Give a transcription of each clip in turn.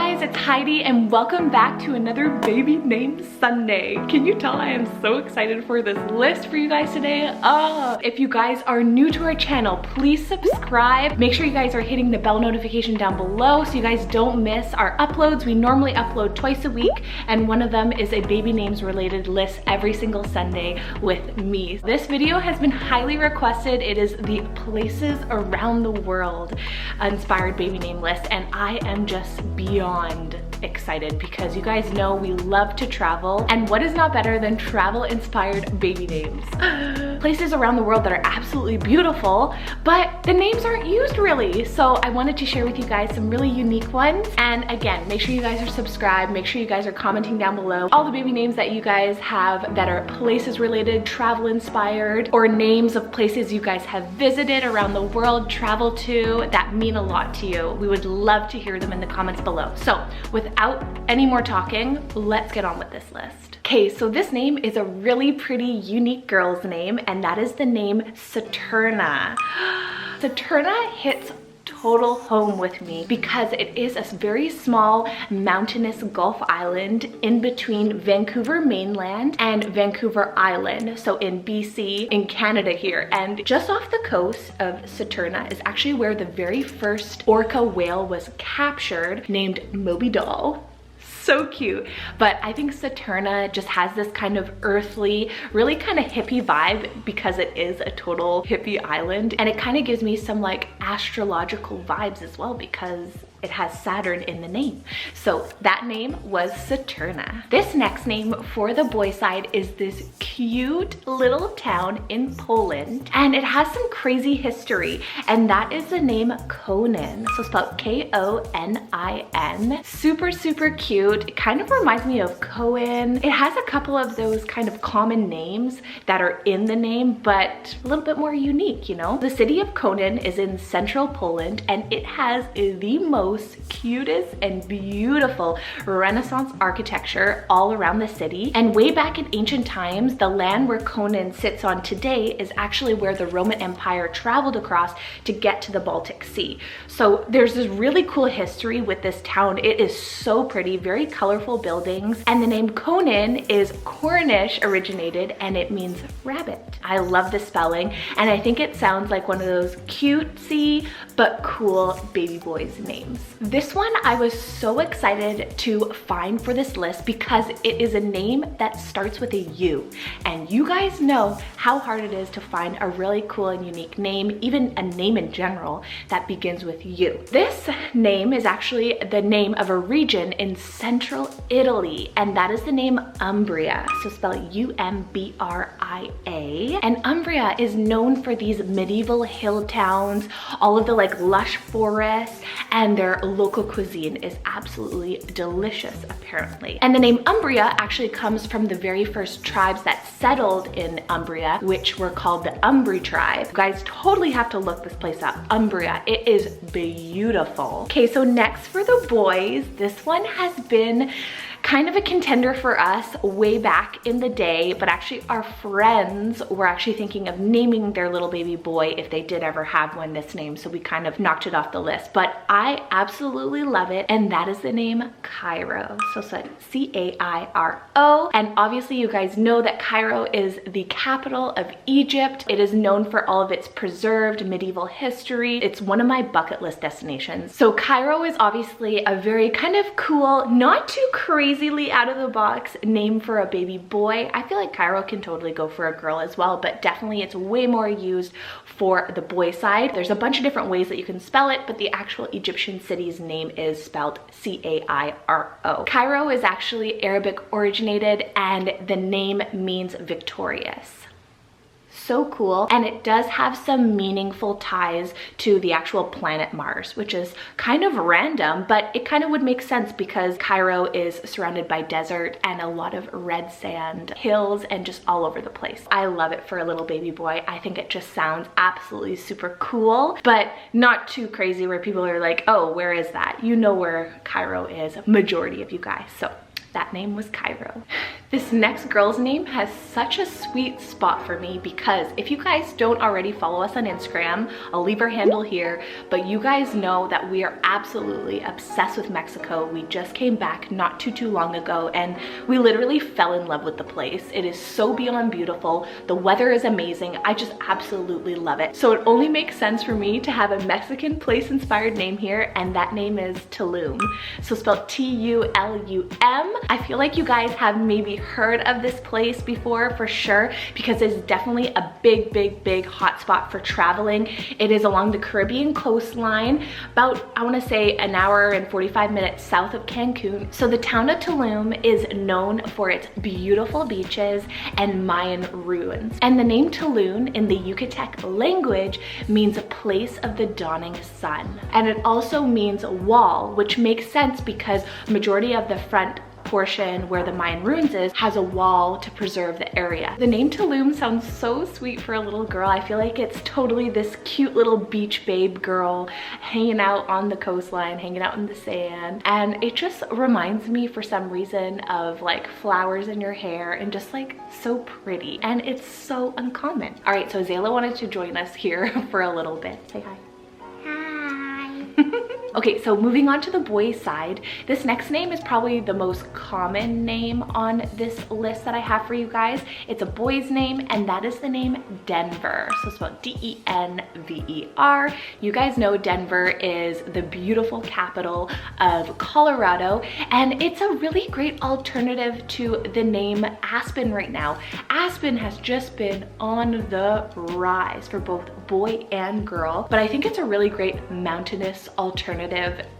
guys, it's Heidi and welcome back to another baby name Sunday. Can you tell I am so excited for this list for you guys today? If you guys are new to our channel, please subscribe. Make sure you guys are hitting the bell notification down below so you guys don't miss our uploads. We normally upload twice a week and one of them is a baby names related list every single Sunday with me. This video has been highly requested. It is the places around the world inspired baby name list and I am just beyond excited because you guys know we love to travel, and what is not better than travel inspired baby names? Places around the world that are absolutely beautiful, but the names aren't used really. So I wanted to share with you guys some really unique ones. And again, make sure you guys are subscribed, make sure you guys are commenting down below all the baby names that you guys have that are places related, travel inspired, or names of places you guys have visited around the world, traveled to, that mean a lot to you. We would love to hear them in the comments below. So without any more talking, let's get on with this list. Okay, so this name is a really pretty unique girl's name, and that is the name Saturna. Saturna hits total home with me because it is a very small mountainous Gulf island in between Vancouver mainland and Vancouver Island, so in BC in Canada here. And just off the coast of Saturna is actually where the very first orca whale was captured, named Moby Doll. So cute. But I think Saturna just has this kind of earthly, really kind of hippie vibe because it is a total hippie island, and it kind of gives me some like astrological vibes as well because it has Saturn in the name. So that name was Saturna. This next name for the boy side is this cute little town in Poland, and it has some crazy history, and that is the name Konin. So spelled K-O-N-I-N. Super, super cute. It kind of reminds me of Cohen. It has a couple of those kind of common names that are in the name, but a little bit more unique, you know? The city of Konin is in central Poland, and it has the most cutest and beautiful Renaissance architecture all around the city. And way back in ancient times, the land where Konin sits on today is actually where the Roman Empire traveled across to get to the Baltic Sea. So there's this really cool history with this town. It is so pretty, very colorful buildings, and the name Konin is Cornish originated and it means rabbit. I love the spelling, and I think it sounds like one of those cutesy but cool baby boys names. This one I was so excited to find for this list because it is a name that starts with a U, and you guys know how hard it is to find a really cool and unique name, even a name in general that begins with U. This name is actually the name of a region in central Italy, and that is the name Umbria, so spell U-M-B-R-I-A. And Umbria is known for these medieval hill towns, all of the like lush forests, and their local cuisine is absolutely delicious apparently. And the name Umbria actually comes from the very first tribes that settled in Umbria, which were called the Umbri tribe. You guys totally have to look this place up. Umbria, it is beautiful. Okay, so next for the boys, this one has been kind of a contender for us way back in the day, but actually our friends were actually thinking of naming their little baby boy if they did ever have one this name, so we kind of knocked it off the list. But I absolutely love it, and that is the name Cairo. So it's like C-A-I-R-O, and obviously you guys know that Cairo is the capital of Egypt. It is known for all of its preserved medieval history. It's one of my bucket list destinations. So Cairo is obviously a very kind of cool, not too crazy out of the box name for a baby boy. I feel like Cairo can totally go for a girl as well, but definitely it's way more used for the boy side. There's a bunch of different ways that you can spell it, but the actual Egyptian city's name is spelled C-A-I-R-O. Cairo is actually Arabic originated, and the name means victorious. So cool, and it does have some meaningful ties to the actual planet Mars, which is kind of random, but it kind of would make sense because Cairo is surrounded by desert and a lot of red sand, hills, and just all over the place. I love it for a little baby boy. I think it just sounds absolutely super cool, but not too crazy where people are like, oh, where is that? You know where Cairo is, majority of you guys. So that name was Cairo. This next girl's name has such a sweet spot for me because if you guys don't already follow us on Instagram, I'll leave our handle here, but you guys know that we are absolutely obsessed with Mexico. We just came back not too long ago and we literally fell in love with the place. It is so beyond beautiful. The weather is amazing. I just absolutely love it. So it only makes sense for me to have a Mexican place inspired name here, and that name is Tulum. So spelled T-U-L-U-M. I feel like you guys have maybe heard of this place before for sure because it's definitely a big hotspot for traveling. It is along the Caribbean coastline, about I want to say an hour and 45 minutes south of Cancun. So the town of Tulum is known for its beautiful beaches and Mayan ruins. And the name Tulum in the Yucatec language means a place of the dawning sun. And it also means wall, which makes sense because majority of the front portion where the Mayan ruins is has a wall to preserve the area. The name Tulum sounds so sweet for a little girl. I feel like it's totally this cute little beach babe girl hanging out on the coastline, hanging out in the sand. And it just reminds me for some reason of like flowers in your hair and just like so pretty. And it's so uncommon. All right, so Zayla wanted to join us here for a little bit. Say hi. Okay, so moving on to the boys' side, this next name is probably the most common name on this list that I have for you guys. It's a boy's name, and that is the name Denver. So spelled D-E-N-V-E-R. You guys know Denver is the beautiful capital of Colorado, and it's a really great alternative to the name Aspen right now. Aspen has just been on the rise for both boy and girl, but I think it's a really great mountainous alternative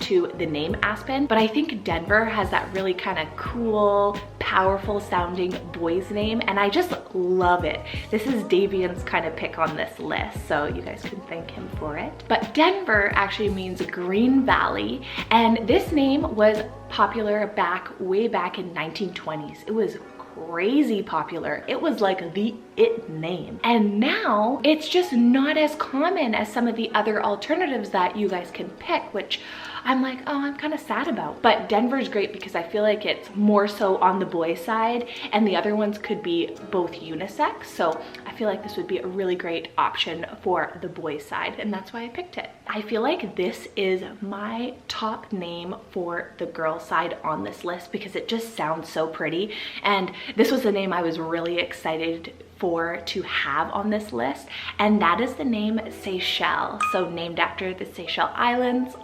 to the name Aspen. But I think Denver has that really kind of cool, powerful sounding boy's name, and I just love it. This is Davian's kind of pick on this list, so you guys can thank him for it. But Denver actually means Green Valley, and this name was popular way back in 1920s. It was crazy popular. It was like the it name. And now it's just not as common as some of the other alternatives that you guys can pick, which I'm like, oh, I'm kind of sad about. But Denver's great because I feel like it's more so on the boy side, and the other ones could be both unisex. So I feel like this would be a really great option for the boy side, and that's why I picked it. I feel like this is my top name for the girl side on this list because it just sounds so pretty. And this was the name I was really excited to have on this list, and that is the name Seychelle. So named after the Seychelle Islands.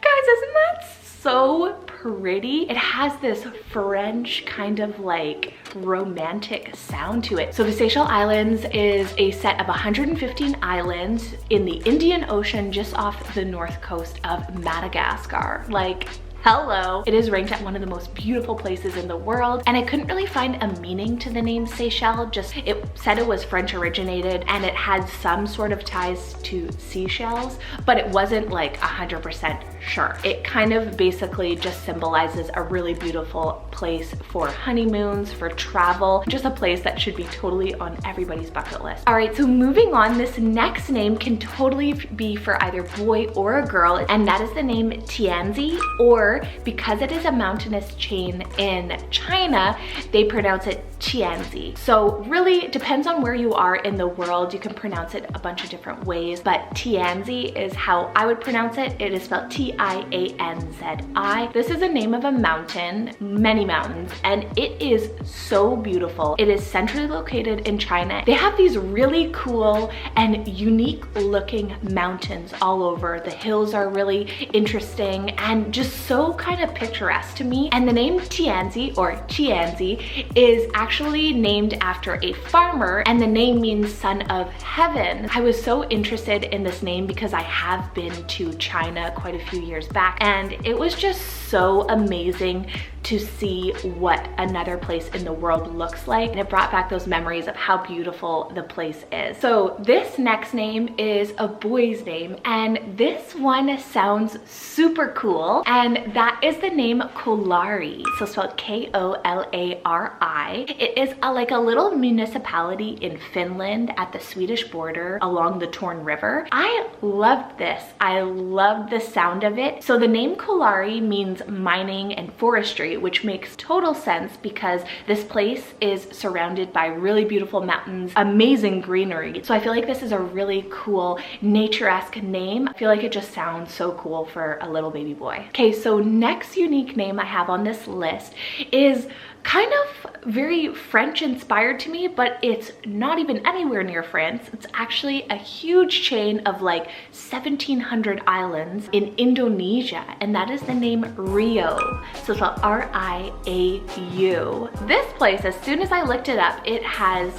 Guys, isn't that so pretty? It has this French kind of like romantic sound to it. So the Seychelles Islands is a set of 115 islands in the Indian Ocean just off the north coast of Madagascar. Like, hello. It is ranked at one of the most beautiful places in the world, and I couldn't really find a meaning to the name Seychelles. Just it said it was French originated and it had some sort of ties to seashells, but it wasn't like 100% sure. It kind of basically just symbolizes a really beautiful place for honeymoons, for travel, just a place that should be totally on everybody's bucket list. All right, so moving on, this next name can totally be for either boy or a girl, and that is the name Tianzi, or because it is a mountainous chain in China, they pronounce it Tianzi. So really it depends on where you are in the world. You can pronounce it a bunch of different ways, but Tianzi is how I would pronounce it. It is spelled T-I-A-N-Z-I. This is the name of a mountain, many mountains, and it is so beautiful. It is centrally located in China. They have these really cool and unique looking mountains all over. The hills are really interesting and just so kind of picturesque to me. And the name Tianzi or Tianzi is actually named after a farmer, and the name means son of heaven. I was so interested in this name because I have been to China quite a few years back, and it was just so amazing to see what another place in the world looks like, and it brought back those memories of how beautiful the place is. So this next name is a boy's name, and this one sounds super cool, and that is the name Kolari, so spelled K-O-L-A-R-I. It is like a little municipality in Finland at the Swedish border along the Torn River. I loved this. I loved the sound of it. So the name Kolari means mining and forestry, greenery, which makes total sense because this place is surrounded by really beautiful mountains, amazing greenery. So I feel like this is a really cool nature-esque name. I feel like it just sounds so cool for a little baby boy. Okay, so next unique name I have on this list is kind of very French inspired to me, but it's not even anywhere near France. It's actually a huge chain of like 1,700 islands in Indonesia, and that is the name Rio. So it's spelled R-I-A-U. This place, as soon as I looked it up, it has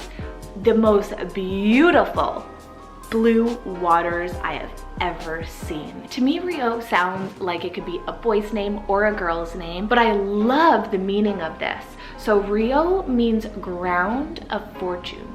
the most beautiful blue waters I have ever seen. To me, Rio sounds like it could be a boy's name or a girl's name, but I love the meaning of this. So Rio means ground of fortunes.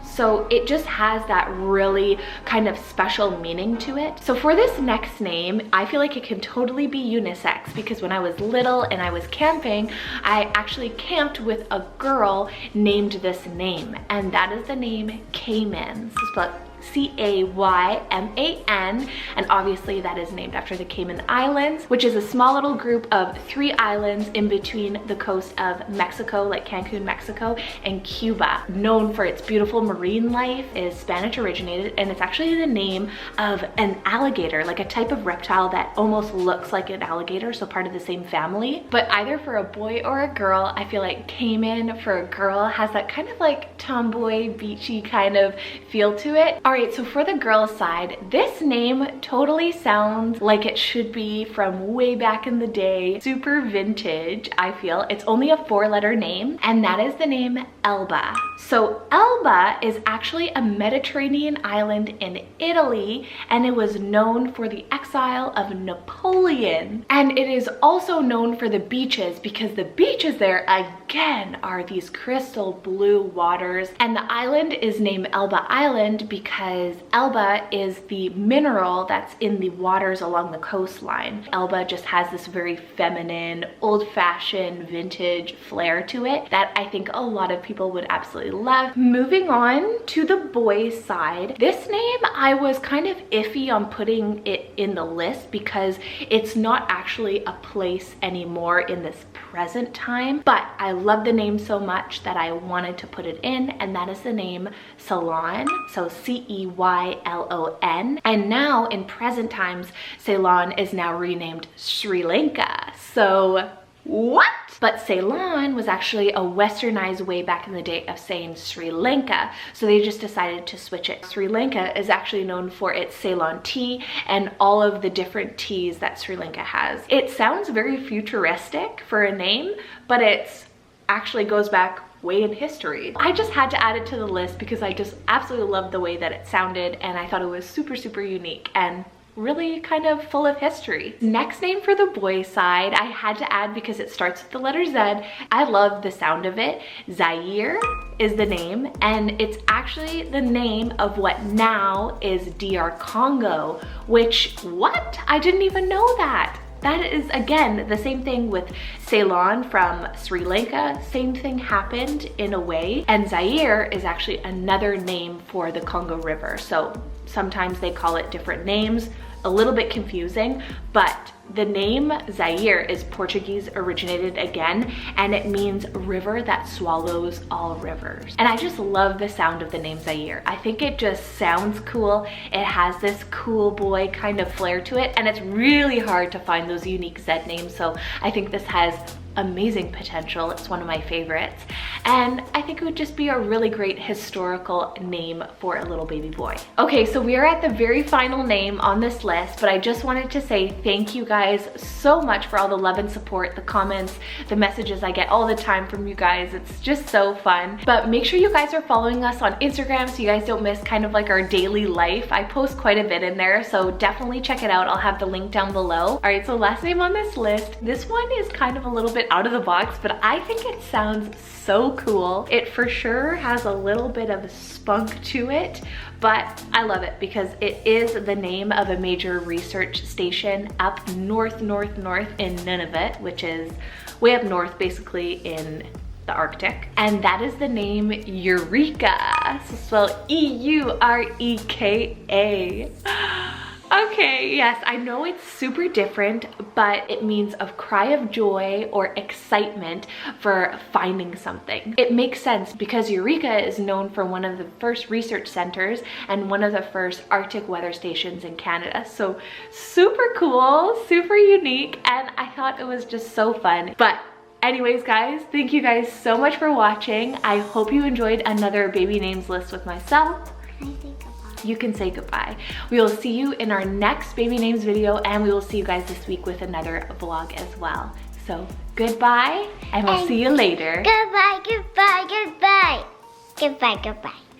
So it just has that really kind of special meaning to it. So for this next name, I feel like it can totally be unisex because when I was little and I was camping, I actually camped with a girl named this name, and that is the name Cayman. So spelled C-A-Y-M-A-N, and obviously that is named after the Cayman Islands, which is a small little group of 3 islands in between the coast of Mexico, like Cancun, Mexico, and Cuba. Known for its beautiful marine life, is Spanish originated, and it's actually the name of an alligator, like a type of reptile that almost looks like an alligator, so part of the same family. But either for a boy or a girl, I feel like Cayman for a girl has that kind of like tomboy, beachy kind of feel to it. All right, so for the girls' side, this name totally sounds like it should be from way back in the day. Super vintage, I feel. It's only a 4-letter name, and that is the name Elba. So Elba is actually a Mediterranean island in Italy, and it was known for the exile of Napoleon. And it is also known for the beaches because the beaches there, again, are these crystal blue waters. And the island is named Elba Island because Elba is the mineral that's in the waters along the coastline. Elba just has this very feminine, old-fashioned, vintage flair to it that I think a lot of people would absolutely love. Moving on to the boys' side, this name I was kind of iffy on putting it in the list because it's not actually a place anymore in this present time, but I love the name so much that I wanted to put it in, and that is the name Ceylon. So C-E-Y-L-O-N. And now in present times, Ceylon is now renamed Sri Lanka. So what? But Ceylon was actually a westernized way back in the day of saying Sri Lanka, so they just decided to switch it. Sri Lanka is actually known for its Ceylon tea and all of the different teas that Sri Lanka has. It sounds very futuristic for a name, but it's actually goes back way in history. I just had to add it to the list because I just absolutely loved the way that it sounded, and I thought it was super, super unique and really kind of full of history. Next name for the boy side, I had to add because it starts with the letter Z. I love the sound of it. Zaire is the name, and it's actually the name of what now is DR Congo, which, what? I didn't even know that. That is, again, the same thing with Ceylon from Sri Lanka. Same thing happened in a way. And Zaire is actually another name for the Congo River. So sometimes they call it different names, a little bit confusing, but the name Zaire is Portuguese originated again, and it means river that swallows all rivers. And I just love the sound of the name Zaire. I think it just sounds cool. It has this cool boy kind of flair to it, and it's really hard to find those unique Z names, so I think this has amazing potential. It's one of my favorites, and I think it would just be a really great historical name for a little baby boy. Okay, so we are at the very final name on this list, but I just wanted to say thank you guys so much for all the love and support, the comments, the messages I get all the time from you guys. It's just so fun. But make sure you guys are following us on Instagram so you guys don't miss kind of like our daily life. I post quite a bit in there, so definitely check it out. I'll have the link down below. All right, so last name on this list, this one is kind of a little bit out of the box, but I think it sounds so cool. It for sure has a little bit of spunk to it, but I love it because it is the name of a major research station up north in Nunavut, which is way up north basically in the Arctic, and that is the name Eureka, so spelled E-U-R-E-K-A. Okay, yes, I know it's super different, but it means a cry of joy or excitement for finding something. It makes sense because Eureka is known for one of the first research centers and one of the first Arctic weather stations in Canada. So super cool, super unique, and I thought it was just so fun. But anyways, guys, thank you guys so much for watching. I hope you enjoyed another baby names list with myself. You can say goodbye. We will see you in our next baby names video, and we will see you guys this week with another vlog as well. So goodbye, and we'll see you later. Goodbye, goodbye, goodbye. Goodbye, goodbye.